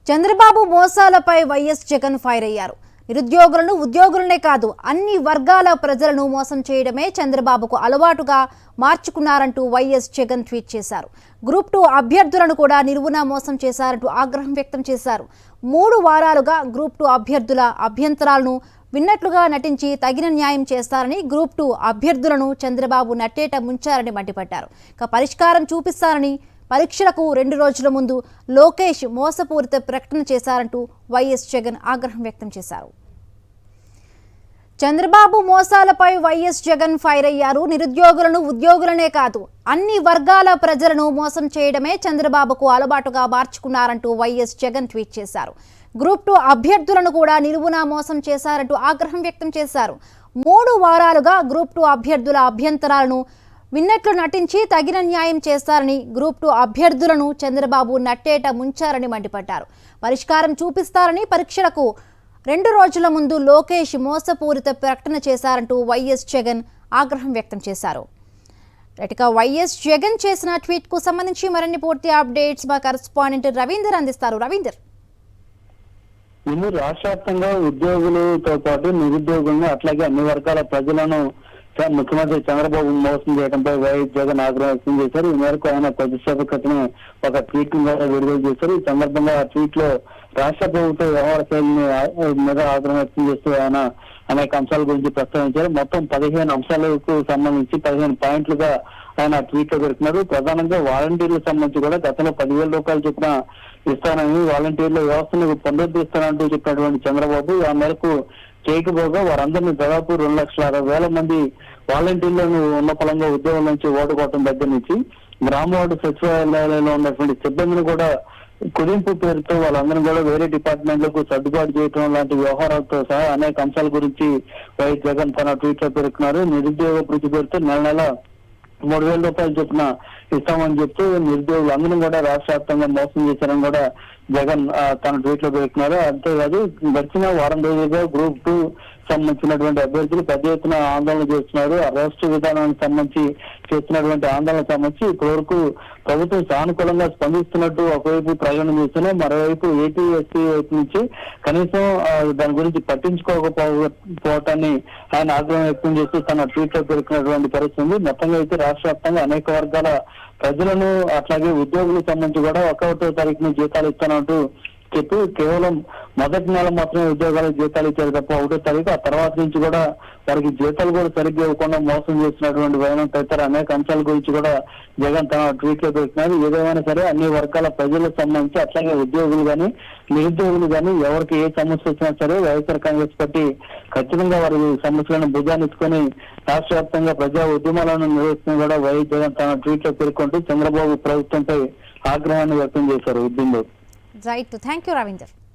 Chandrababu మోసాలపై YS Jagan fire అయ్యారు. నిరుద్యోగులను ఉద్యోగులనే కాదు అన్ని వర్గాల ప్రజలను మోసం చేయడమే చంద్రబాబుకు అలవాటుగా మార్చుకున్నారంటూ వైఎస్ జగన్ ట్వీట్ చేశారు. గ్రూప్ 2 అభ్యర్థులను కూడా నిలువునా మోసం చేశారంటూ ఆగ్రహం వ్యక్తం చేశారు. 3 వారాలుగా గ్రూప్ 2 అభ్యర్థుల అభ్యంతరాలను విన్నట్లుగా నటించి తగిన న్యాయం చేస్తారని, గ్రూప్ 2 అభ్యర్థులను చంద్రబాబు నట్టేట ముంచారని మండిపడ్డారు. పరిష్కారం చూపిస్తారని, పరీక్షలకు 2 రోజుల ముందు లోకేష్ మోసపూరిత ప్రకటన చేశారంటూ వైఎస్ జగన్ ఆగ్రహం వ్యక్తం చేశారు. చంద్రబాబు మోసాలపై వైఎస్ జగన్ ఫైర్ అయ్యారు. నిరుద్యోగులను ఉద్యోగులనే కాదు అన్ని వర్గాల ప్రజలను మోసం చేయడమే చంద్రబాబుకు అలవాటుగా మార్చుకున్నారంటూ వైఎస్ జగన్ ట్వీట్ చేశారు. గ్రూప్ 2 అభ్యర్థులను కూడా నిలువునా మోసం చేశారంటూ ఆగ్రహం వ్యక్తం చేశారు. 3 వారాలుగా గ్రూప్ 2 అభ్యర్థుల అభ్యంతరాలను విన్నట్లు నటించి తగిన న్యాయం చేస్తారని, గ్రూప్ 2 అభ్యర్థులను చంద్రబాబు నట్టేట ముంచారని మండిపడ్డారు. పరిష్కారం చూపిస్తారని, పరీక్షలకు 2 రోజుల ముందు లోకేష్ మోసపూరిత ప్రకటన చేశారంటూ వైఎస్ జగన్ ఆగ్రహం వ్యక్తం చేశారు. వైఎస్ జగన్ చేసిన ట్వీట్ కు సంబంధించి మరిన్ని పూర్తి అప్డేట్స్ మా కరెస్పాండెంట్ రవీందర్ అందిస్తారు. రవీందర్, రాష్ట్ర వ్యాప్తంగా ఉద్యోగులతో పాటు నిరుద్యోగులను అట్లాగే అన్ని వర్గాల ప్రజలను ముఖ్యమంత్రి చంద్రబాబు మోసం చేయడంపై వైఎస్ జగన్ ఆగ్రహం వ్యక్తం చేశారు. ఈ మేరకు ఆయన కొద్దిసేపు క్రితమే ఒక ట్వీట్ విడుదల చేశారు. ఈ సందర్భంగా ఆ ట్వీట్ లో రాష్ట్ర ప్రభుత్వ వ్యవహార శైలిని మీద ఆగ్రహం వ్యక్తం చేస్తూ ఆయన అనేక అంశాల గురించి ప్రస్తావించారు. మొత్తం 15 అంశాలకు సంబంధించి 15 పాయింట్లుగా ఆయన ట్వీట్ లో పెడుతున్నారు. ప్రధానంగా వాలంటీర్లకు సంబంధించి కూడా గతంలో 10,000 రూపాయలు చొప్పున ఇస్తానని, వాలంటీర్ల వ్యవస్థను పునరుద్ధరిస్తానంటూ చెప్పినటువంటి చంద్రబాబు ఆ మేరకు చేయకపోగా వారందరినీ దాదాపు 2,60,000 మంది వాలంటీర్లను ఉన్న ఫలంగా ఉద్యోగం నుంచి ఓటుకోవటం దగ్గర నుంచి గ్రామ వార్డు సచివాలయాలలో ఉన్నటువంటి సిబ్బందిని కూడా కుదింపు పేరుతో వాళ్ళందరూ కూడా వేరే డిపార్ట్మెంట్లకు సర్దుబాటు చేయడం లాంటి వ్యవహారాలతో సహా అనేక అంశాల గురించి వైఎస్ జగన్ తన ట్వీట్ లో పేర్కొన్నారు. నిరుద్యోగ వృత్తి పేరుతో నెల 3,000 రూపాయలు చొప్పున ఇస్తామని చెప్తూ నిరుద్యోగులు అందరూ కూడా రాష్ట్ర వ్యాప్తంగా మోసం చేశారని కూడా జగన్ తన ట్వీట్ లో పేర్కొన్నారు. అంతేకాదు గడిచిన వారం రోజులుగా గ్రూప్ 2 సంబంధించినటువంటి అభ్యర్థులు పెద్ద ఎత్తున ఆందోళన చేస్తున్నారు. రాష్ట్ర విధానానికి సంబంధించి చేస్తున్నటువంటి ఆందోళన సంబంధించి ఇప్పటి వరకు ప్రభుత్వం సానుకూలంగా స్పందిస్తున్నట్టు ఒకవైపు ప్రకటన చేస్తున్నాయి, మరోవైపు ఏపీ ఎస్సీ వైపు నుంచి కనీసం దాని గురించి పట్టించుకోకపోవటాన్ని ఆయన ఆగ్రహం వ్యక్తం చేస్తూ తన ట్వీట్ లో పేర్కొన్నటువంటి పరిస్థితి ఉంది. మొత్తంగా అయితే రాష్ట్ర వ్యాప్తంగా అనేక వర్గాల ప్రజలను అట్లాగే ఉద్యోగులకు సంబంధించి కూడా 1వ తారీఖున జీతాలు ఇస్తానంటూ చెప్పి కేవలం మొదటి నెల మాత్రమే ఉద్యోగాలకు జీతాలు ఇచ్చారు తప్ప 1వ తారీఖు ఆ తర్వాత నుంచి కూడా వారికి జీతాలు కూడా సరిగ్గా ఇవ్వకుండా మోసం చేస్తున్నటువంటి వైనం తదితర అనేక అంశాల గురించి కూడా జగన్ తన ట్వీట్ లో పెడుతున్నారు. ఏదేమైనా సరే అన్ని వర్గాల ప్రజలకు సంబంధించి అట్లాగే ఉద్యోగులు కానీ నిరుద్యోగులు కానీ ఎవరికి ఏ సమస్య వచ్చినా సరే వైఎస్ఆర్ కాంగ్రెస్ పార్టీ ఖచ్చితంగా వారి సమస్యలను భుజాన్నిచ్చుకొని రాష్ట్ర వ్యాప్తంగా ప్రజా ఉద్యమాలను నిర్వహిస్తున్న కూడా వైఎస్ జగన్ తన ట్వీట్ లో పేర్కొంటూ చంద్రబాబు ప్రభుత్వంపై ఆగ్రహాన్ని వ్యక్తం చేశారు. Right, thank you Ravinder.